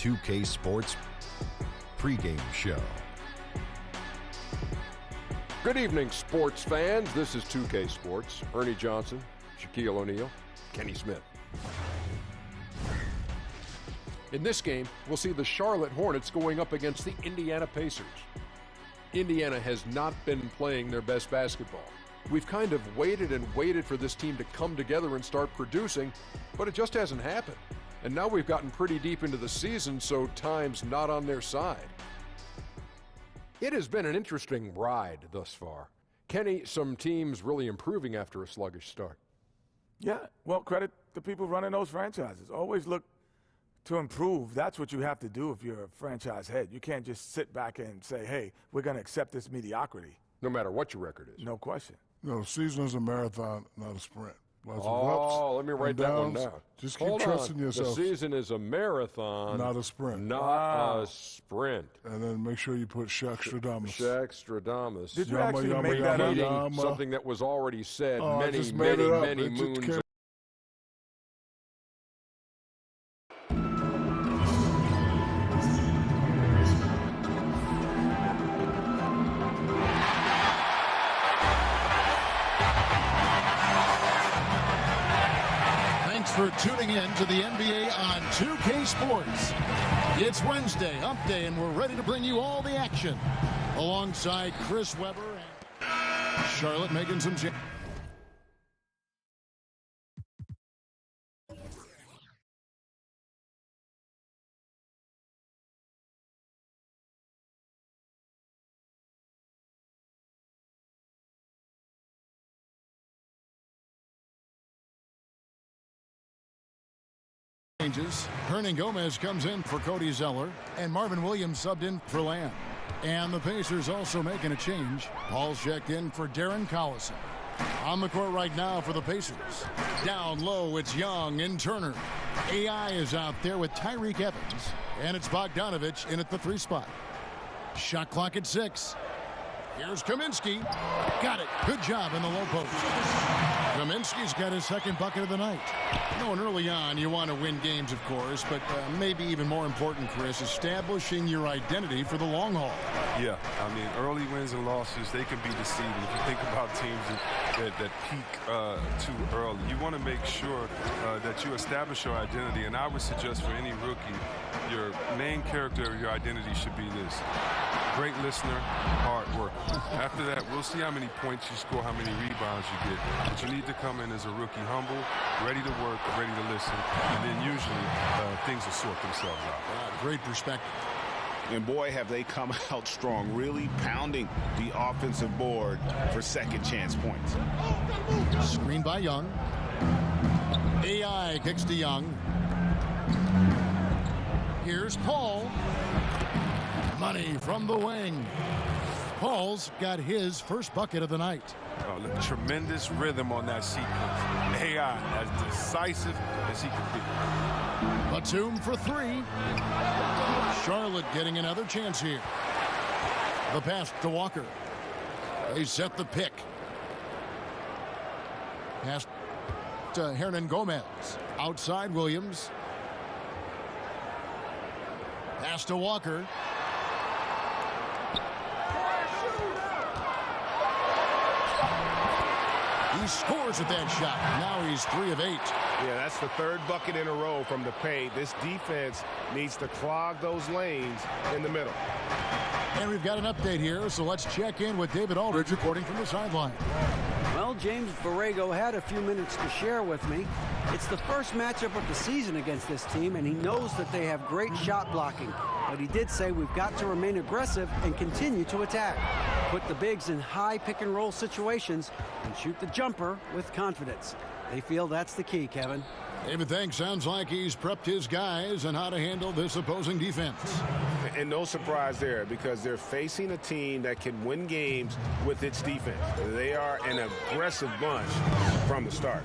2K Sports pregame show. Good evening, sports fans. This is 2K Sports. Ernie Johnson, Shaquille O'Neal, Kenny Smith. In this game, we'll see the Charlotte Hornets going up against the Indiana Pacers. Indiana has not been playing their best basketball. We've kind of waited and waited for this team to come together and start producing, but it just hasn't happened. And now we've gotten pretty deep into the season, so time's not on their side. It has been an interesting ride thus far. Kenny, some teams really improving after a sluggish start. Yeah, well, credit the people running those franchises. Always look to improve. That's what you have to do if you're a franchise head. You can't just sit back and say, hey, we're going to accept this mediocrity. No matter what your record is. No question. No, the season is a marathon, not a sprint. Let me write that one down. Just keep trusting yourself. The season is a marathon. Not a sprint. Not a sprint. And then make sure you put Shaq-Stradamus. Shaq-Stradamus. Did you actually make that up? Something that was already said many moons. For tuning in to the NBA on 2K Sports. It's Wednesday, hump day, and we're ready to bring you all the action. Alongside Chris Webber and Charlotte making some changes. Hernan Gomez comes in for Cody Zeller, and Marvin Williams subbed in for Lamb. And the Pacers also making a change. Paul's checked in for Darren Collison. On the court right now for the Pacers. Down low, it's Young and Turner. AI is out there with Tyreek Evans, and it's Bogdanovich in at the 3 spot. Shot clock at 6. Here's Kaminsky. Got it. Good job in the low post. Kaminsky's got his second bucket of the night. Knowing early on you want to win games, of course, but maybe even more important, Chris, establishing your identity for the long haul. Yeah, I mean, early wins and losses, they can be deceiving. If you think about teams that peak too early, you want to make sure that you establish your identity. And I would suggest for any rookie, your main character of your identity should be this: great listener, hard worker. After that, we'll see how many points you score, how many rebounds you get. But you need to come in as a rookie, humble, ready to work, ready to listen, and then usually things will sort themselves out. Great perspective. And boy, have they come out strong, really pounding the offensive board for second chance points. Screen by Young. AI kicks to Young. Here's Paul. Money from the wing. Paul's got his first bucket of the night. Oh, look, tremendous rhythm on that sequence. AI as decisive as he can be. Batum for 3. Charlotte getting another chance here. The pass to Walker. They set the pick. Pass to Hernan Gomez. Outside Williams. Pass to Walker. He scores with that shot. Now he's 3 of 8. Yeah, that's the 3rd bucket in a row from the paint. This defense needs to clog those lanes in the middle. And we've got an update here, so let's check in with David Aldridge reporting from the sideline. Well, James Borrego had a few minutes to share with me. It's the first matchup of the season against this team, and he knows that they have great shot blocking. But he did say we've got to remain aggressive and continue to attack. Put the bigs in high pick-and-roll situations and shoot the jumper with confidence. They feel that's the key, Kevin. David, thanks. Sounds like he's prepped his guys on how to handle this opposing defense. And no surprise there, because they're facing a team that can win games with its defense. They are an aggressive bunch from the start.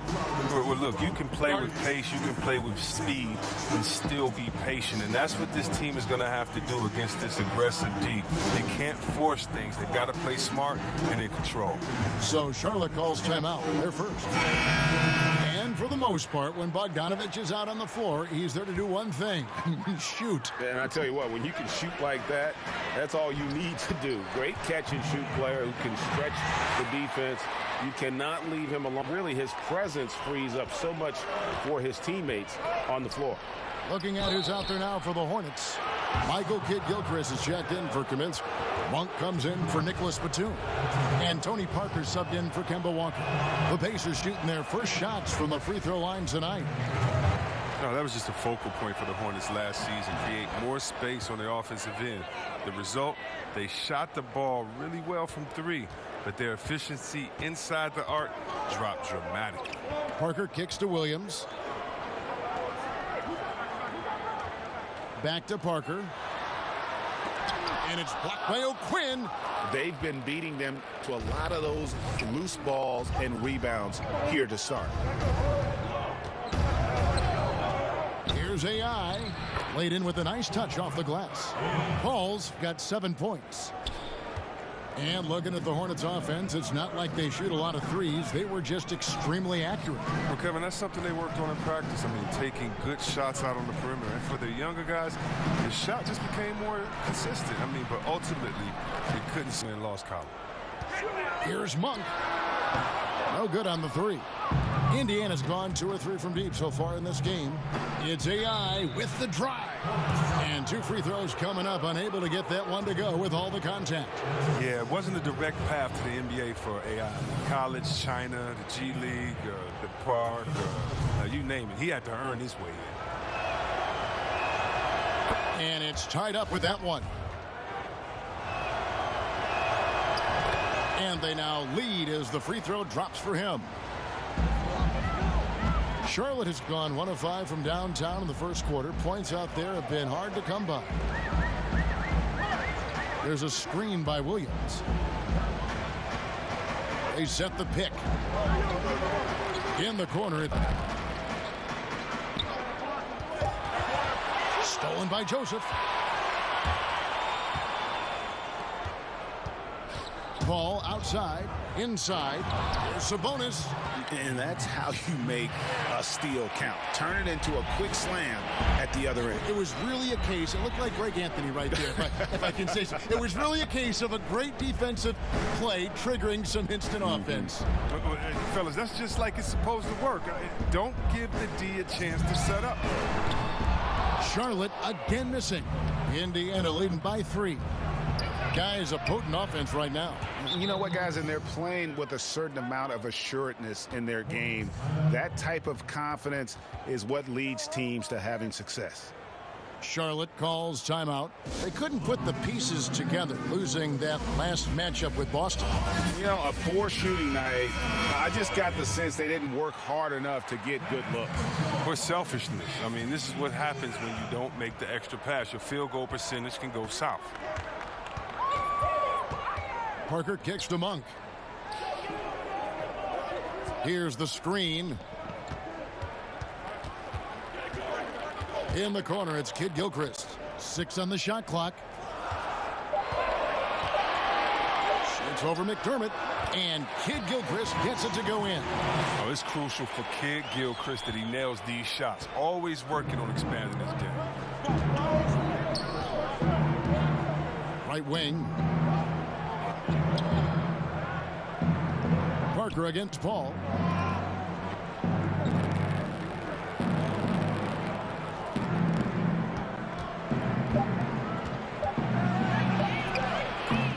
Well, look, you can play with pace, you can play with speed, and still be patient. And that's what this team is going to have to do against this aggressive D. They can't force things. They've got to play smart and in control. So Charlotte calls timeout. They're first. And for the most part, when Bogdanovich is out on the floor, he's there to do one thing, shoot. And I tell you what, when you can shoot like that, that's all you need to do. Great catch-and-shoot player who can stretch the defense. You cannot leave him alone. Really, his presence frees up so much for his teammates on the floor. Looking at who's out there now for the Hornets. Michael Kidd-Gilchrist is checked in for Kaminsky. Monk comes in for Nicholas Batum. And Tony Parker subbed in for Kemba Walker. The Pacers shooting their first shots from the free throw line tonight. No, that was just a focal point for the Hornets last season. Create more space on the offensive end. The result, they shot the ball really well from three, but their efficiency inside the arc dropped dramatically. Parker kicks to Williams. Back to Parker. And it's blocked by O'Quinn. They've been beating them to a lot of those loose balls and rebounds here to start. Here's AI. Laid in with a nice touch off the glass. Paul's got 7 points. And looking at the Hornets offense, it's not like they shoot a lot of threes. They were just extremely accurate. Well, Kevin, that's something they worked on in practice. I mean, taking good shots out on the perimeter. And for the younger guys, the shot just became more consistent. I mean, but ultimately, they couldn't see and lost column. Here's Monk. No good on the three. Indiana's gone 2 or 3 from deep so far in this game. It's AI with the drive. And 2 free throws coming up, unable to get that one to go with all the contact. Yeah, it wasn't a direct path to the NBA for AI. College, China, the G League, the park, you name it. He had to earn his way in. And it's tied up with that one. And they now lead as the free throw drops for him. Charlotte has gone 1 of 5 from downtown in the first quarter. Points out there have been hard to come by. There's a screen by Williams. They set the pick. In the corner. Stolen by Joseph. Ball outside, inside. There's Sabonis. And that's how you make a steal count. Turn it into a quick slam at the other end. It was really a case, it looked like Greg Anthony right there, if I can say so. It was really a case of a great defensive play triggering some instant offense. Fellas, that's just like it's supposed to work. Don't give the D a chance to set up. Charlotte again missing. Indiana leading by 3. Guys, a potent offense right now. You know what, guys, and they're playing with a certain amount of assuredness in their game. That type of confidence is what leads teams to having success. Charlotte calls timeout. They couldn't put the pieces together, losing that last matchup with Boston. You know, a poor shooting night. I just got the sense they didn't work hard enough to get good looks. Or selfishness. I mean, this is what happens when you don't make the extra pass. Your field goal percentage can go south. Parker kicks to Monk. Here's the screen. In the corner, it's Kidd-Gilchrist. 6 on the shot clock. Shoots over McDermott. And Kidd-Gilchrist gets it to go in. Oh, it's crucial for Kidd-Gilchrist that he nails these shots. Always working on expanding his game. Right wing. Parker against Paul.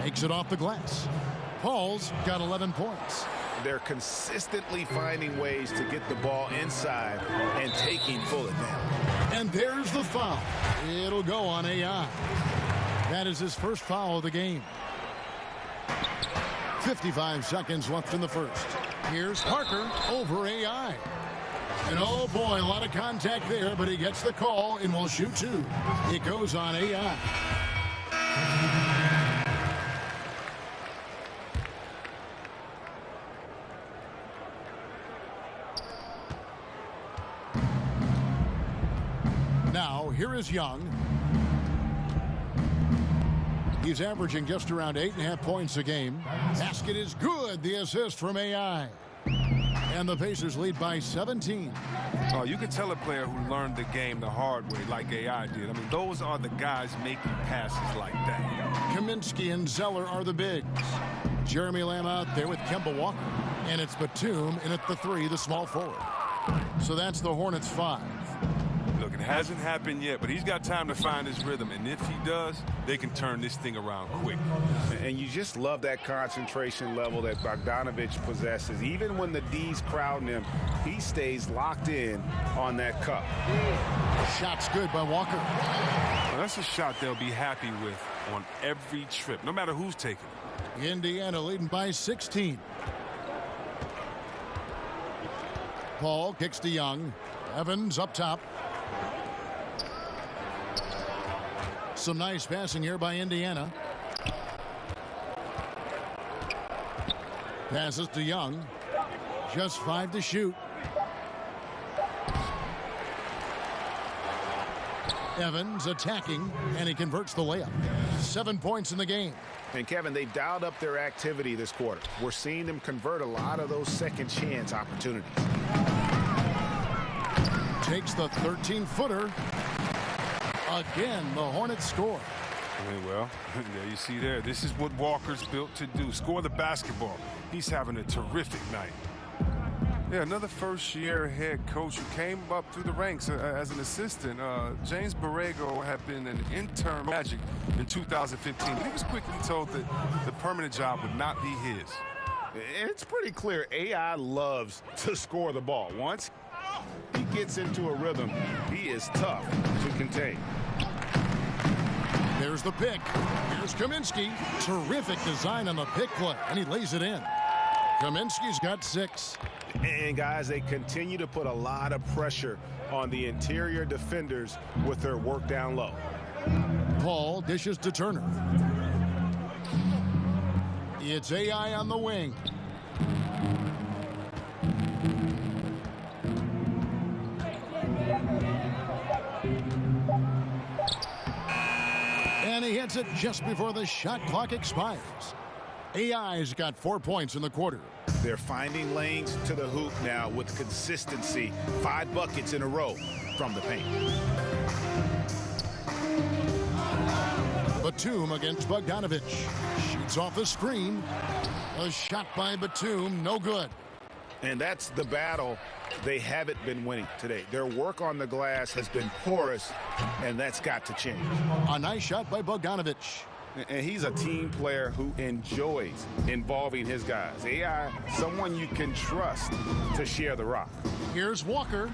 Makes it off the glass. Paul's got 11 points. They're consistently finding ways to get the ball inside and taking full advantage. And there's the foul. It'll go on AI. That is his first foul of the game. 55 seconds left in the first. Here's Parker over AI. And oh boy, a lot of contact there, but he gets the call and will shoot 2. It goes on AI. Now, here is Young. He's averaging just around 8.5 points a game. Basket is good. The assist from AI. And the Pacers lead by 17. Oh, you can tell a player who learned the game the hard way like AI did. I mean, those are the guys making passes like that. Kaminsky and Zeller are the bigs. Jeremy Lamb out there with Kemba Walker. And it's Batum in at the 3, the small forward. So that's the Hornets 5. Look, it hasn't happened yet, but he's got time to find his rhythm. And if he does, they can turn this thing around quick. And you just love that concentration level that Bogdanovic possesses. Even when the D's crowding him, he stays locked in on that cup. Shot's good by Walker. Well, that's a shot they'll be happy with on every trip, no matter who's taking it. Indiana leading by 16. Paul kicks to Young. Evans up top. Some nice passing here by Indiana. Passes to Young. Just 5 to shoot. Evans attacking, and he converts the layup. 7 points in the game. And Kevin, they've dialed up their activity this quarter. We're seeing them convert a lot of those second chance opportunities. Takes the 13-footer. Again, the Hornets score. Well, there you see there. This is what Walker's built to do. Score the basketball. He's having a terrific night. Yeah, another first-year head coach who came up through the ranks as an assistant. James Borrego had been an intern Magic in 2015. But he was quickly told that the permanent job would not be his. It's pretty clear AI loves to score the ball. Once he gets into a rhythm, he is tough to contain. There's the pick. Here's Kaminsky. Terrific design on the pick play, and he lays it in. Kaminsky's got 6. And guys, they continue to put a lot of pressure on the interior defenders with their work down low. Paul dishes to Turner. It's AI on the wing. And he hits it just before the shot clock expires. AI's got 4 points in the quarter. They're finding lanes to the hoop now with consistency. 5 buckets in a row from the paint. Batum against Bogdanovic. Shoots off the screen. A shot by Batum, no good. And that's the battle they haven't been winning today. Their work on the glass has been porous, and that's got to change. A nice shot by Bogdanovic. And he's a team player who enjoys involving his guys. AI, someone you can trust to share the rock. Here's Walker.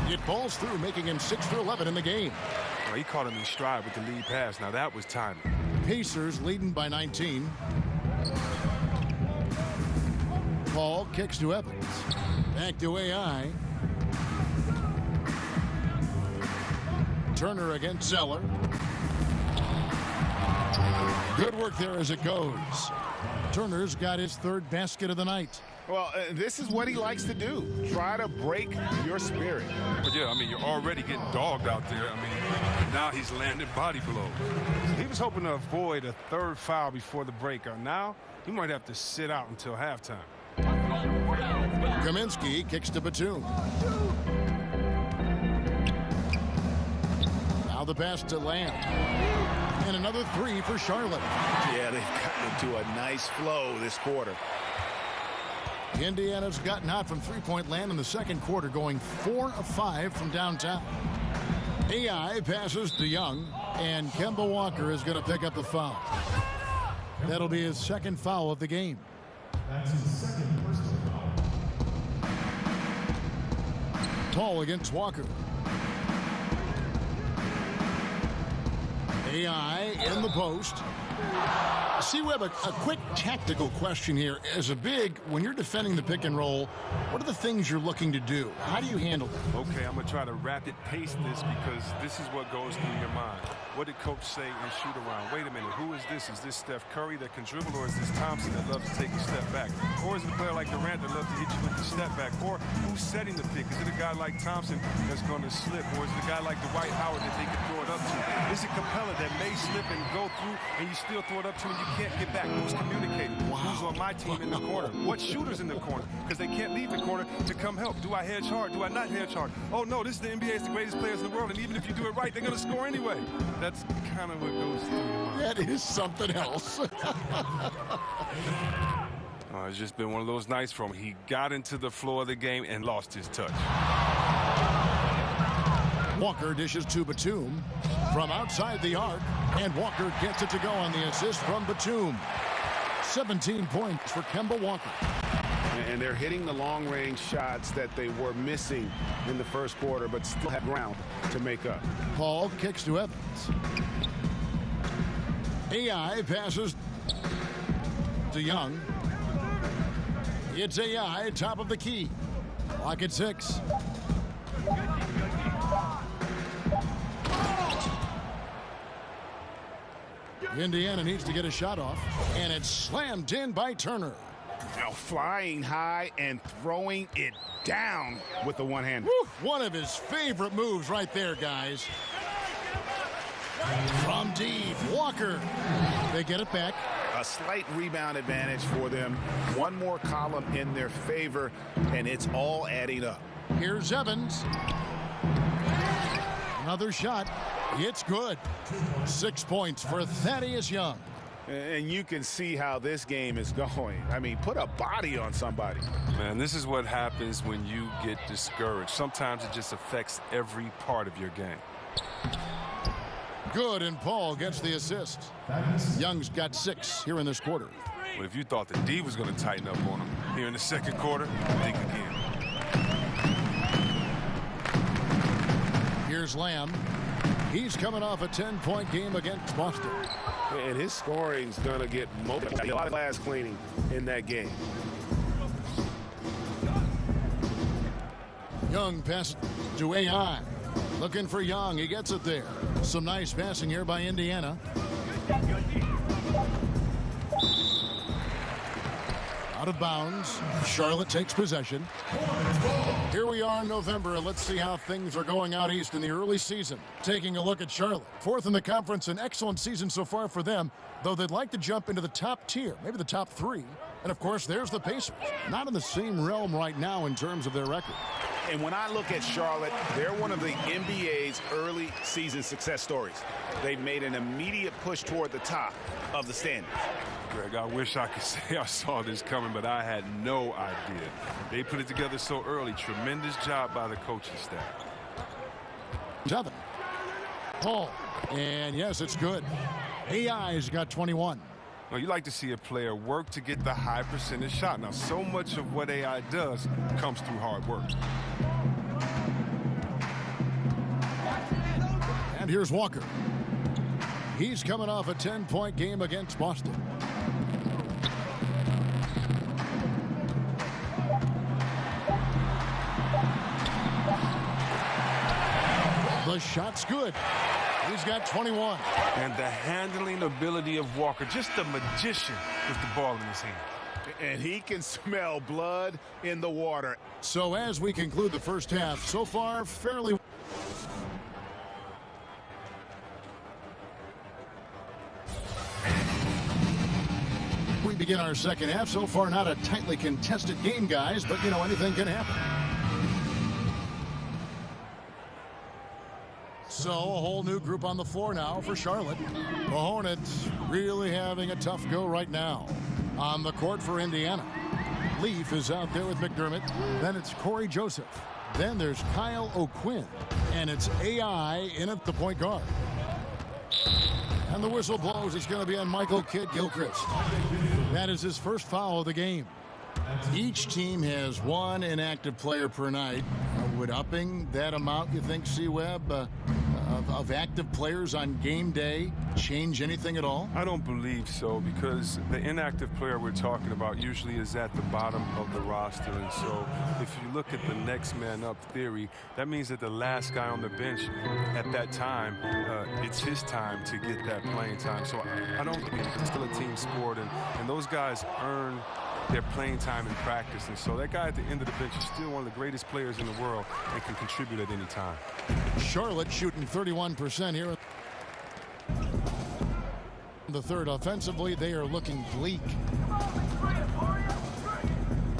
It falls through, making him 6 for 11 in the game. Well, he caught him in stride with the lead pass. Now that was timing. Pacers leading by 19. Paul kicks to Evans. Back to AI. Turner against Zeller. Good work there as it goes. Turner's got his 3rd basket of the night. Well, this is what he likes to do. Try to break your spirit. But yeah, I mean, you're already getting dogged out there. I mean, now he's landing body blows. He was hoping to avoid a 3rd foul before the break. Now he might have to sit out until halftime. Kaminsky kicks to Batum. Now the pass to Lamb. And another 3 for Charlotte. Yeah, they've gotten into a nice flow this quarter. Indiana's gotten hot from three-point land in the second quarter, going 4 of 5 from downtown. AI passes to Young, and Kemba Walker is going to pick up the foul. That'll be his 2nd foul of the game. That's his 2nd personal foul. Paul against Walker. AI in the post. See, Webb, a quick tactical question here. As a big, when you're defending the pick and roll, what are the things you're looking to do? How do you handle that? Okay, I'm going to try to rapid pace this because this is what goes through your mind. what did coach say in shoot around? Wait a minute, who is this? Is this Steph Curry that can dribble, or is this Thompson that loves to take a step back? Or is it a player like Durant that loves to hit you with the step back? Or who's setting the pick? Is it a guy like Thompson that's going to slip? Or is it a guy like Dwight Howard that they can throw it up to? Is it Capella that may slip and go through and you still throw it up to and you can't get back? Who's communicating? Who's on my team in the corner? What shooter's in the corner? Because they can't leave the corner to come help. Do I hedge hard? Do I not hedge hard? Oh no, this is the NBA. It's the greatest players in the world, and even if you do it right, they're going to score anyway. That's kind of what goes through your mind. That is something else. It's just been one of those nights for him. He got into the floor of the game and lost his touch. Walker dishes to Batum from outside the arc, and Walker gets it to go on the assist from Batum. 17 points for Kemba Walker. And they're hitting the long-range shots that they were missing in the first quarter, but still have ground to make up. Paul kicks to Evans. AI passes to Young. It's AI, top of the key. Clock at 6. Indiana needs to get a shot off, and it's slammed in by Turner. Now flying high and throwing it down with the one-hander. One of his favorite moves right there, guys. From deep, Walker. They get it back. A slight rebound advantage for them. One more column in their favor, and it's all adding up. Here's Evans. Another shot. It's good. 6 points for Thaddeus Young. And you can see how this game is going. I mean, put a body on somebody. Man, this is what happens when you get discouraged. Sometimes it just affects every part of your game. Good, and Paul gets the assist. Young's got 6 here in this quarter. Well, if you thought the D was going to tighten up on him here in the second quarter, think again. Here's Lamb. He's coming off a 10-point game against Boston. And his scoring's going to get a lot of glass cleaning in that game. Young passes to AI. Looking for Young. He gets it there. Some nice passing here by Indiana. Out of bounds. Charlotte takes possession. Here we are in November. Let's see how things are going out east in the early season. Taking a look at Charlotte. 4th in the conference, an excellent season so far for them, though they'd like to jump into the top tier, maybe the top 3. And of course, there's the Pacers. Not in the same realm right now in terms of their record. And when I look at Charlotte, they're one of the NBA's early season success stories. They've made an immediate push toward the top of the standings. Greg, I wish I could say I saw this coming, but I had no idea. They put it together so early. Tremendous job by the coaching staff. 7. Paul. And yes, it's good. AI's got 21. Well, you like to see a player work to get the high percentage shot. Now, so much of what AI does comes through hard work. And here's Walker. He's coming off a 10-point game against Boston. The shot's good. He's got 21. And the handling ability of Walker, just a magician with the ball in his hand. And he can smell blood in the water. So as we conclude the first half, so far fairly... We begin our second half. So far not a tightly contested game, guys, but you know, anything can happen. So a whole new group on the floor now for Charlotte. The Hornets really having a tough go right now. On the court for Indiana, Leaf is out there with McDermott. Then it's Corey Joseph. Then there's Kyle O'Quinn. And it's AI in at the point guard. And the whistle blows. It's going to be on Michael Kidd-Gilchrist. That is his first foul of the game. Each team has one inactive player per night. Would upping that amount, you think, C-Webb, of active players on game day change anything at all? I don't believe so, because the inactive player we're talking about usually is at the bottom of the roster. And so if you look at the next man up theory, that means that the last guy on the bench at that time, it's his time to get that playing time. So I don't think it's still a team sport, and those guys earn their playing time in practice. And so that guy at the end of the bench is still one of the greatest players in the world and can contribute at any time. Charlotte shooting 31% here. The third offensively, they are looking bleak.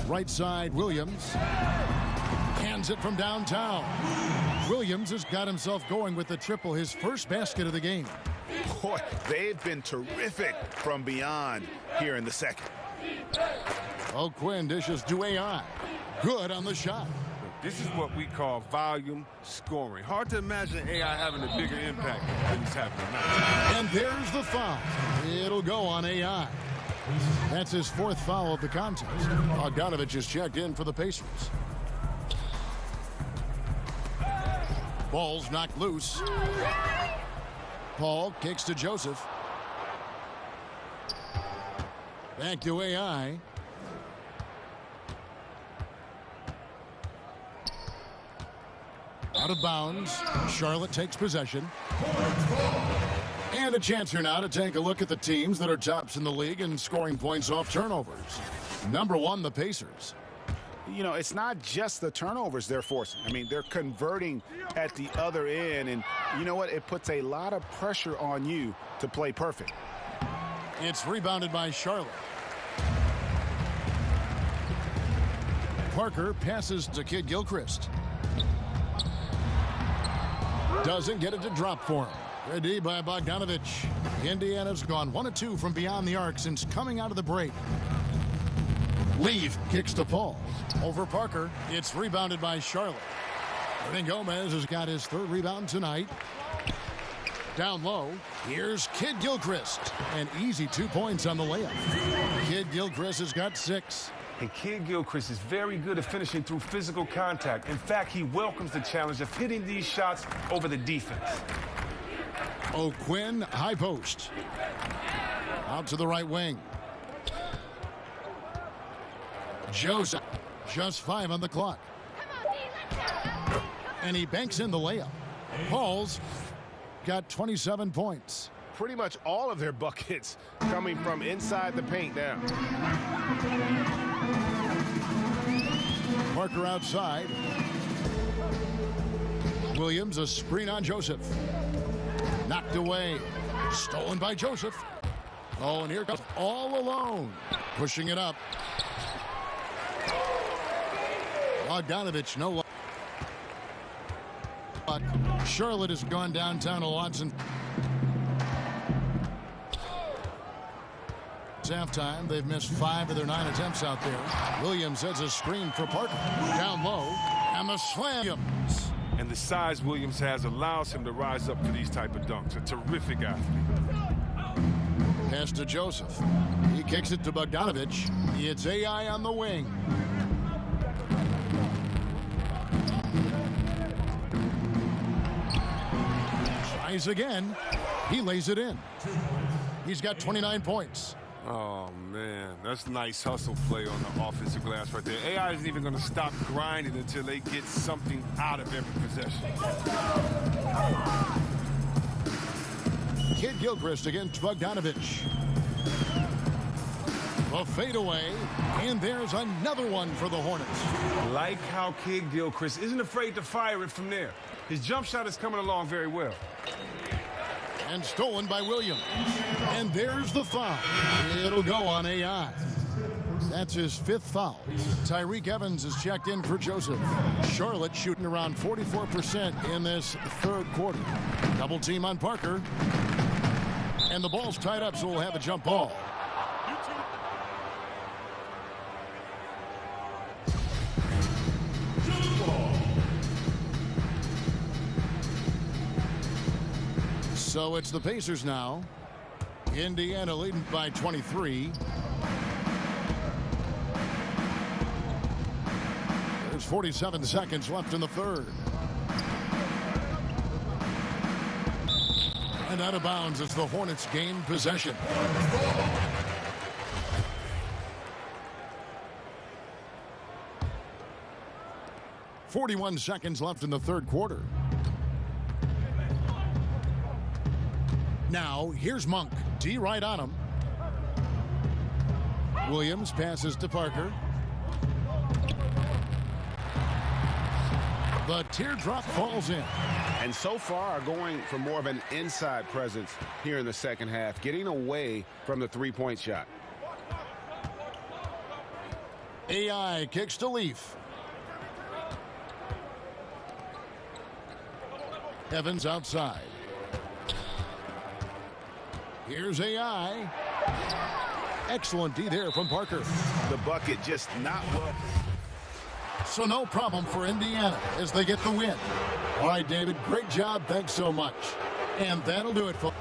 Right side, Williams hands it from downtown. Williams has got himself going with the triple, his first basket of the game. Boy, they've been terrific from beyond here in the second. O'Quinn dishes to AI. Good on the shot. This is what we call volume scoring. Hard to imagine AI having a bigger impact than he's having tonight. And there's the foul. It'll go on AI. That's his fourth foul of the contest. Bogdanovich is checked in for the Pacers. Ball's knocked loose. Paul kicks to Joseph. Back to AI. Out of bounds. Charlotte takes possession. And a chance here now to take a look at the teams that are tops in the league in scoring points off turnovers. Number one, the Pacers. You know, it's not just the turnovers they're forcing. I mean, they're converting at the other end, and you know what? It puts a lot of pressure on you to play perfect. It's rebounded by Charlotte. Parker passes to Kid Gilchrist. Doesn't get it to drop for him. Ready by Bogdanovich. Indiana's gone 1 of 2 from beyond the arc since coming out of the break. Leaf kicks to Paul. Over Parker. It's rebounded by Charlotte. Gomez has got his third rebound tonight. Down low, here's Kid Gilchrist. An easy 2 points on the layup. Kid Gilchrist has got 6. And Kid Gilchrist is very good at finishing through physical contact. In fact, he welcomes the challenge of hitting these shots over the defense. O'Quinn, high post. Out to the right wing. Joseph, just 5 on the clock. And he banks in the layup. Paul's got 27 points. Pretty much all of their buckets coming from inside the paint now. Parker outside. Williams, a screen on Joseph. Knocked away. Stolen by Joseph. Oh, and here comes all alone. Pushing it up. Bogdanovich, no luck. But Charlotte has gone downtown to Watson. It's halftime. They've missed 5 of their 9 attempts out there. Williams has a screen for Parker. Down low. And the slam. And the size Williams has allows him to rise up to these type of dunks. A terrific athlete. Pass to Joseph. He kicks it to Bogdanovich. It's AI on the wing. Tries again. He lays it in. He's got 29 points. Oh, man. That's nice hustle play on the offensive glass right there. AI isn't even going to stop grinding until they get something out of every possession. Kid Gilchrist against Bogdanovich. A fadeaway, and there's another one for the Hornets. Like how Kid Gilchrist isn't afraid to fire it from there. His jump shot is coming along very well. And stolen by Williams. And there's the foul. It'll go on AI. That's his 5th foul. Tyreek Evans is checked in for Joseph. Charlotte shooting around 44% in this third quarter. Double team on Parker. And the ball's tied up, so we'll have a jump ball. So it's the Pacers now. Indiana leading by 23. There's 47 seconds left in the third. And out of bounds as the Hornets gain possession. .41 seconds left in the third quarter. Now, here's Monk. D right on him. Williams passes to Parker. The teardrop falls in. And so far going for more of an inside presence here in the second half, getting away from the three-point shot. AI kicks to Leaf. Evans outside. Here's AI. Excellent D there from Parker. The bucket just not well. So no problem for Indiana as they get the win. All right, David, great job. Thanks so much. And that'll do it for